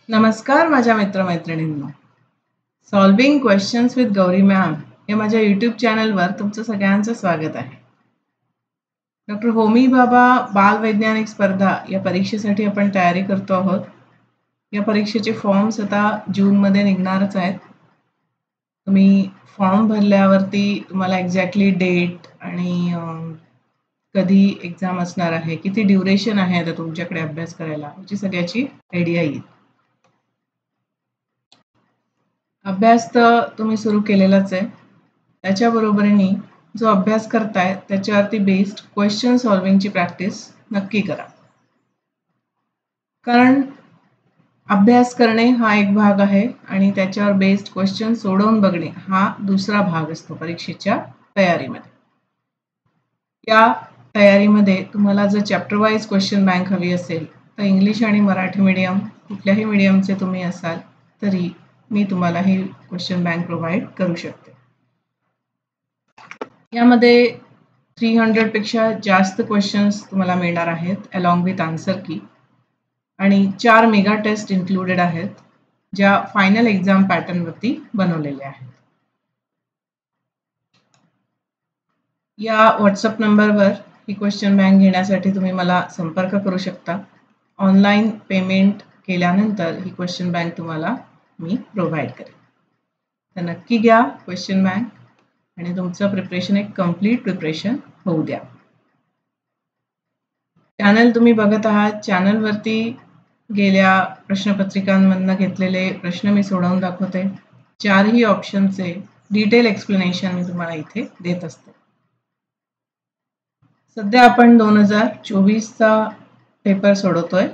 नमस्कार माझ्या मित्रमैत्रिणींनो. Solving questions with Gauri ma'am या माझ्या यूट्यूब चॅनलवर तुमचं सगळ्यांचं स्वागत आहे. डॉक्टर होमी भाभा बाल वैज्ञानिक स्पर्धा या परीक्षेसाठी आपण तयारी करतो आहोत. या परीक्षेचे फॉर्म्स आता जूनमध्ये निघणारच आहेत. तुम्ही फॉर्म भरल्यावरती तुम्हाला एक्झॅक्टली डेट आणि कधी एक्झाम असणार आहे, किती ड्युरेशन आहे आता तुमच्याकडे अभ्यास करायला, याची सगळ्याची आयडिया येईल. अभ्यास तर तुम्ही सुरू केलेलाच आहे. त्याच्याबरोबरीने जो अभ्यास करताय त्याच्यावरती बेस्ड क्वेश्चन सॉल्विंगची प्रॅक्टिस नक्की करा. कारण अभ्यास करणे हा एक भाग आहे आणि त्याच्यावर बेस्ड क्वेश्चन सोडवून बघणे हा दुसरा भाग असतो परीक्षेच्या तयारीमध्ये. या तयारीमध्ये तुम्हाला जर चॅप्टर वाईज क्वेश्चन बँक हवी असेल तर इंग्लिश आणि मराठी मीडियम कुठल्याही मीडियमचे तुम्ही असाल तरी मी तुम्हाला ही क्वेश्चन बँक प्रोव्हाइड करू शकते. यामध्ये 300 पेक्षा जास्त क्वेश्चन्स तुम्हाला मिळणार आहेत अलॉंग विथ आन्सर की, आणि 4 मेगा टेस्ट इन्क्लुडेड आहेत ज्या फायनल एक्झाम पॅटर्नवरती बनवलेल्या आहेत. या व्हॉट्सअप नंबरवर ही क्वेश्चन बँक घेण्यासाठी तुम्ही मला संपर्क करू शकता. ऑनलाईन पेमेंट केल्यानंतर ही क्वेश्चन बँक तुम्हाला मी प्रोव्हाइड करेन. तर नक्की घ्या क्वेश्चन बँक आणि तुमचं प्रिपरेशन एक कम्प्लीट प्रिपरेशन होऊ द्या. चॅनल तुम्ही बघत आहात. चॅनलवरती गेल्या प्रश्नपत्रिकांमधनं घेतलेले प्रश्न मी सोडवून दाखवते. 4ही ऑप्शनचे डिटेल एक्सप्लेनेशन मी तुम्हाला इथे देत असते. सध्या आपण 2024चा पेपर सोडवतोय.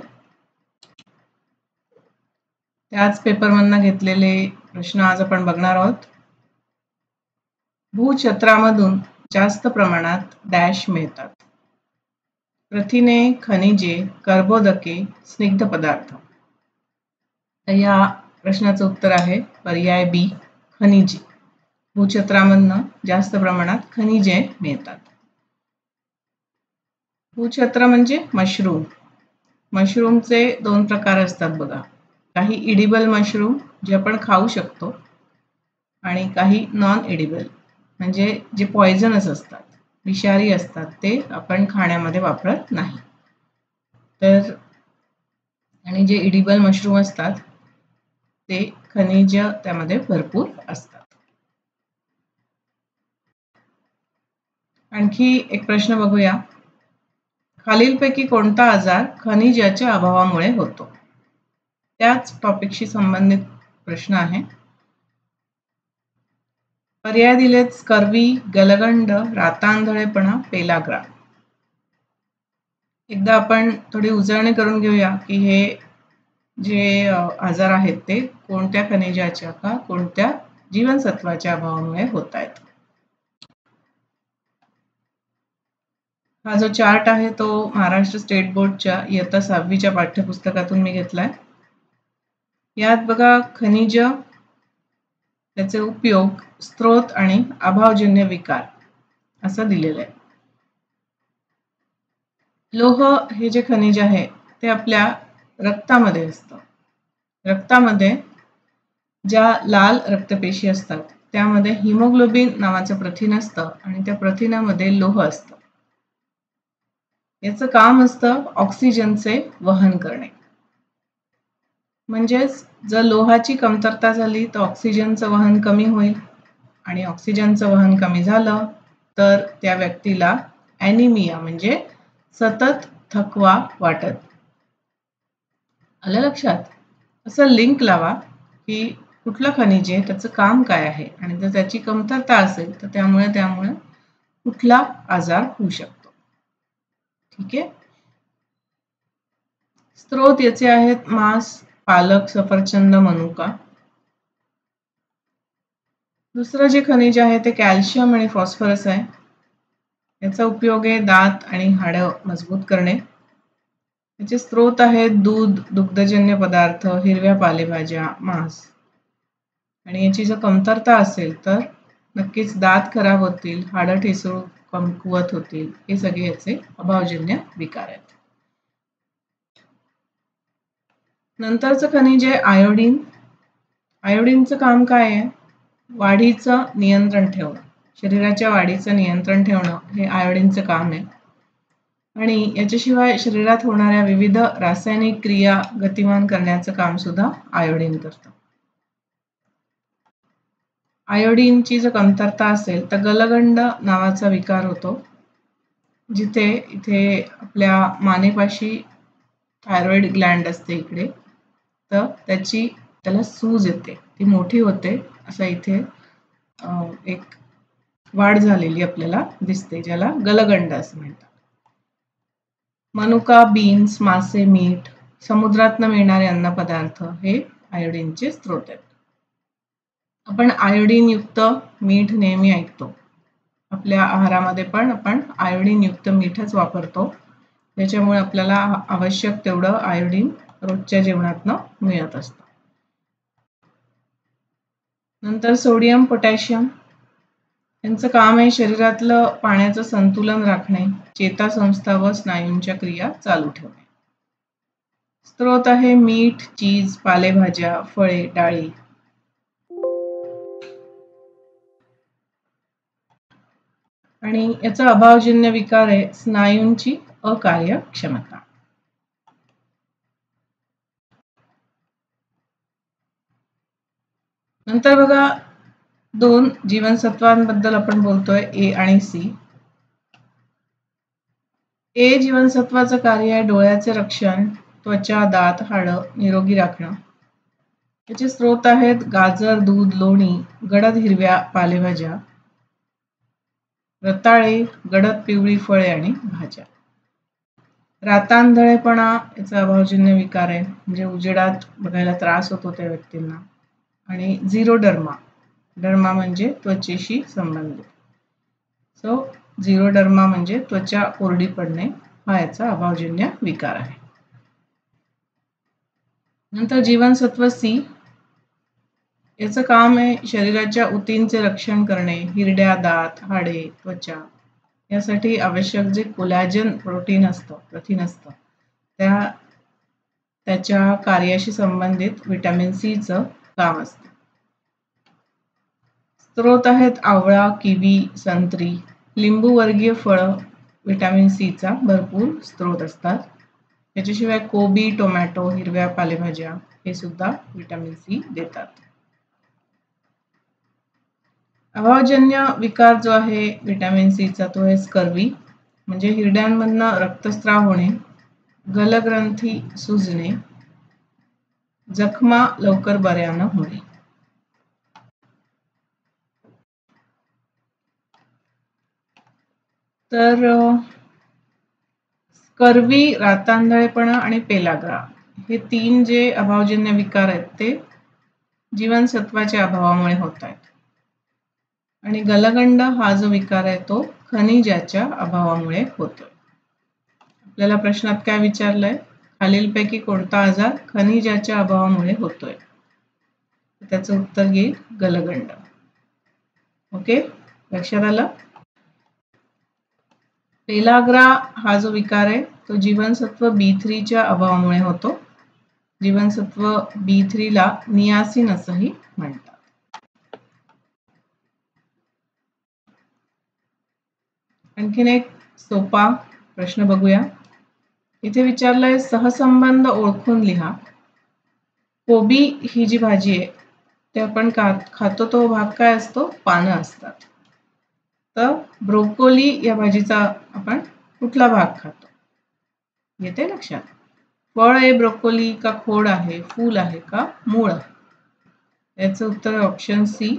त्याच पेपरमधनं घेतलेले प्रश्न आज आपण बघणार आहोत. भूछत्रामधून जास्त प्रमाणात डॅश मिळतात. प्रथिने, खनिजे, कर्बोदके, स्निग्ध पदार्थ. तर या प्रश्नाचं उत्तर आहे पर्याय बी, खनिजे. भूछत्रामधनं जास्त प्रमाणात खनिजे मिळतात. भूछत्र म्हणजे मशरूम. मशरूमचे 2 प्रकार असतात बघा. काही इडिबल मशरूम जे आपण खाऊ शकतो आणि काही नॉन इडिबल म्हणजे जे पॉयझनस असतात, विषारी असतात, ते आपण खाण्यामध्ये वापरत नाही. तर आणि जे इडिबल मशरूम असतात ते खनिज त्यामध्ये भरपूर असतात. आणखी एक प्रश्न बघूया. खालीलपैकी कोणता आजार खनिजाच्या अभावामुळे होतो? त्याच टॉपिकशी संबंधित प्रश्न आहे. पर्याय दिलेत स्कर्वी, गलगंड, रातांधळेपणा, पेलाग्रा. एकदा आपण थोडी उजळणी करून घेऊया की हे जे आजार आहेत ते कोणत्या खनिजाच्या का कोणत्या जीवनसत्वाच्या अभावामुळे होत आहेत. हा जो चार्ट आहे तो महाराष्ट्र स्टेट बोर्डच्या इयत्ता 6वीच्या पाठ्यपुस्तकातून मी घेतलाय. यात बघा खनिज, त्याचे उपयोग, स्त्रोत आणि अभावजन्य विकार असं दिलेलं आहे. लोह हे जे खनिज आहे ते आपल्या रक्तामध्ये असतं. रक्तामध्ये ज्या लाल रक्तपेशी असतात त्यामध्ये हिमोग्लोबिन नावाचं प्रथिन असतं आणि त्या प्रथिनामध्ये लोह असतं. याचं काम असतं ऑक्सिजनचे वहन करणे. म्हणजेच जर लोहाची कमतरता झाली तर ऑक्सिजनचं वहन कमी होईल आणि ऑक्सिजनचं वहन कमी झालं तर त्या व्यक्तीला ॲनिमिया म्हणजे सतत थकवा वाटत. आलं लक्षात? असं लिंक लावा की कुठलं खनिज आहे, त्याचं काम काय आहे आणि जर त्याची कमतरता असेल तर त्यामुळे कुठला आजार होऊ शकतो. ठीक आहे. स्त्रोत याचे आहेत मांस, पालक, सफरचंद, मनुका. दुसरं जे खनिज आहे ते कॅल्शियम आणि फॉस्फरस आहे. याचा उपयोग आहे दात आणि हाडं मजबूत करणे. याचे स्त्रोत आहेत दूध, दुग्धजन्य पदार्थ, हिरव्या पालेभाज्या, मांस. आणि याची जर कमतरता असेल तर नक्कीच दात खराब होतील, हाडं ठिसूळ कमकुवत होतील. हे सगळे याचे अभावजन्य विकार आहेत. नंतरचं खनिज आहे आयोडीन. आयोडीनचं काम काय आहे? वाढीचं नियंत्रण ठेवणं, शरीराच्या वाढीचं नियंत्रण ठेवणं हे आयोडीनचं काम आहे. आणि याच्याशिवाय शरीरात होणाऱ्या विविध रासायनिक क्रिया गतिमान करण्याचं काम सुद्धा आयोडीन करतं. आयोडीनची जर कमतरता असेल तर गलगंड नावाचा विकार होतो, जिथे इथे आपल्या मानेपाशी थायरॉइड ग्लँड असते इकडे, तर त्याला सूज येते, ती मोठी होते, असं इथे एक वाढ झालेली आपल्याला दिसते, ज्याला गलगंड असं म्हणतात. मनुका, बीन्स, मासे, मीठ, समुद्रातनं मिळणारे अन्नपदार्थ हे आयोडीनचे स्रोत आहेत. आपण आयोडीन युक्त मीठ नेहमी ऐकतो. आपल्या आहारामध्ये पण आपण आयोडीन युक्त मीठच वापरतो, त्याच्यामुळे आपल्याला आवश्यक तेवढं आयोडीन रोजच्या जेवणातनं मिळत असतं. नंतर सोडियम, पोटॅशियम यांचं काम आहे शरीरातलं पाण्याचं संतुलन राखणे, चेतासंस्था व स्नायूंच्या क्रिया चालू ठेवणे. स्रोत आहे मीठ, चीज, पालेभाज्या, फळे, डाळी. आणि याचा अभावजन्य विकार आहे स्नायूंची अकार्यक्षमता. नंतर बघा, 2 जीवनसत्वांबद्दल आपण बोलतोय, ए आणि सी. ए जीवनसत्वाचं कार्य आहे डोळ्याचे रक्षण, त्वचा, दात, हाडं निरोगी राखणं. त्याचे स्रोत आहेत गाजर, दूध, लोणी, गडद हिरव्या पालेभाज्या, रताळे, गडद पिवळी फळे आणि भाज्या. रातांधळेपणा याचा अभावजन्य विकार आहे, म्हणजे उजेडात बघायला त्रास होतो त्या व्यक्तींना. आणि झिरोडर्मा, डर्मा म्हणजे त्वचेशी संबंधित, सो झिरोडर्मा म्हणजे त्वचा कोरडी पडणे, हा याचा अभावजन्य विकार आहे. नंतर जीवनसत्व सी, याचं काम आहे शरीराच्या ऊतींचे रक्षण करणे, हिरड्या, दात, हाडे, त्वचा यासाठी आवश्यक जे कोलॅजन प्रोटीन असतं, प्रथिन असतं, त्याच्या कार्याशी संबंधित व्हिटॅमिन सीचं काम असतं. स्रोत आहेत आवळा, किवी, संत्री, लिंबू वर्गीय फळं व्हिटॅमिन सीचा भरपूर स्रोत असतात. त्याच्याशिवाय कोबी, टोमॅटो, हिरव्या पालेभाज्या हे सुद्धा व्हिटॅमिन सी देतात. अभावजन्य विकार जो आहे व्हिटॅमिन सीचा तो आहे स्कर्वी, म्हणजे हिरड्यांमधनं रक्तस्राव होणे, गलग्रंथी सुजणे, जखमा लवकर बऱ्या न होणे. तर स्कर्वी, रातांधळेपणा आणि पेलाग्रा हे 3 जे अभावजन्य विकार आहेत ते जीवनसत्वाच्या अभावामुळे होत आहेत. आणि गलगंड हा जो विकार आहे तो खनिजाच्या अभावामुळे होतो. आपल्याला प्रश्नात काय विचारलंय? खालीलपैकी कोणता आजार खनिजाच्या अभावामुळे होतोय? त्याचं उत्तर येईल गलगंड. ओके, लक्षात आलं? पेलाग्रा हा जो विकार आहे तो जीवनसत्व B3 च्या अभावामुळे होतो. जीवनसत्व B3 ला नियासिन असंही म्हणतात. आणखीन एक सोपा प्रश्न बघूया. इथे विचारलंय सहसंबंध ओळखून लिहा. कोबी ही जी भाजी आहे ते आपण खातो तो भाग काय असतो? पानं असतात. तर ब्रोकोली या भाजीचा आपण कुठला भाग खातो? येते लक्षात? फळ आहे ब्रोकोली का खोड आहे, फूल आहे का मूळ आहे? याचं उत्तर ऑप्शन सी,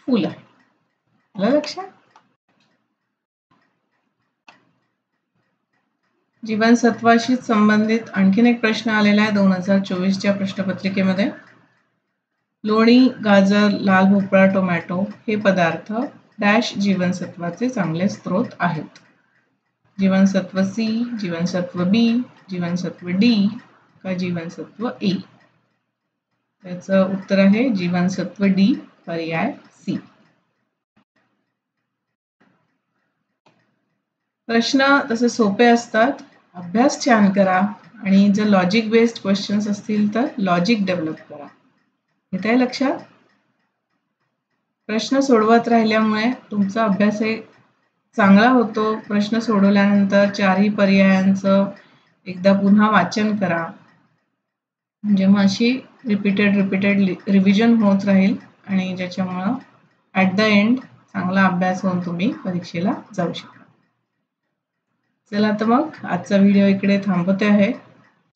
फूल आहे. आलं लक्षात? जीवनसत्वाशी संबंधित आणखीन एक प्रश्न आलेला आहे 2024च्या प्रश्नपत्रिकेमध्ये. लोणी, गाजर, लाल भोपळा, टोमॅटो हे पदार्थ डॅश जीवनसत्वाचे चांगले स्रोत आहेत. जीवनसत्व सी, जीवनसत्व बी, जीवनसत्व डी का जीवनसत्व ए? त्याचं उत्तर आहे जीवनसत्व डी, पर्याय सी. प्रश्न तसे सोपे असतात अभ्यास छान करा आणि जर लॉजिक बेस्ड क्वेश्चन्स असतील तर लॉजिक डेव्हलप करा. येत आहे लक्षात? प्रश्न सोडवत राहिल्यामुळे तुमचा अभ्यास हे चांगला होतो. प्रश्न सोडवल्यानंतर चारही पर्यायांचं एकदा पुन्हा वाचन करा. म्हणजे मग अशी रिपीटेड रिव्हिजन होत राहील आणि ज्याच्यामुळं ॲट द एंड चांगला अभ्यास होऊन तुम्ही परीक्षेला जाऊ शकाल. चला तर मग आजचा व्हिडिओ इकडे थांबवते आहे.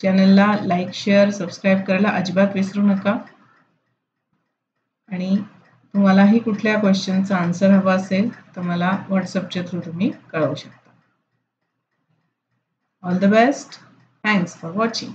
चॅनलला लाईक, शेअर, सबस्क्राईब करायला अजिबात विसरू नका. आणि तुम्हालाही कुठल्या क्वेश्चनचा आन्सर हवा असेल तर मला व्हॉट्सअपच्या थ्रू तुम्ही कळवू शकता. All the best. Thanks for watching.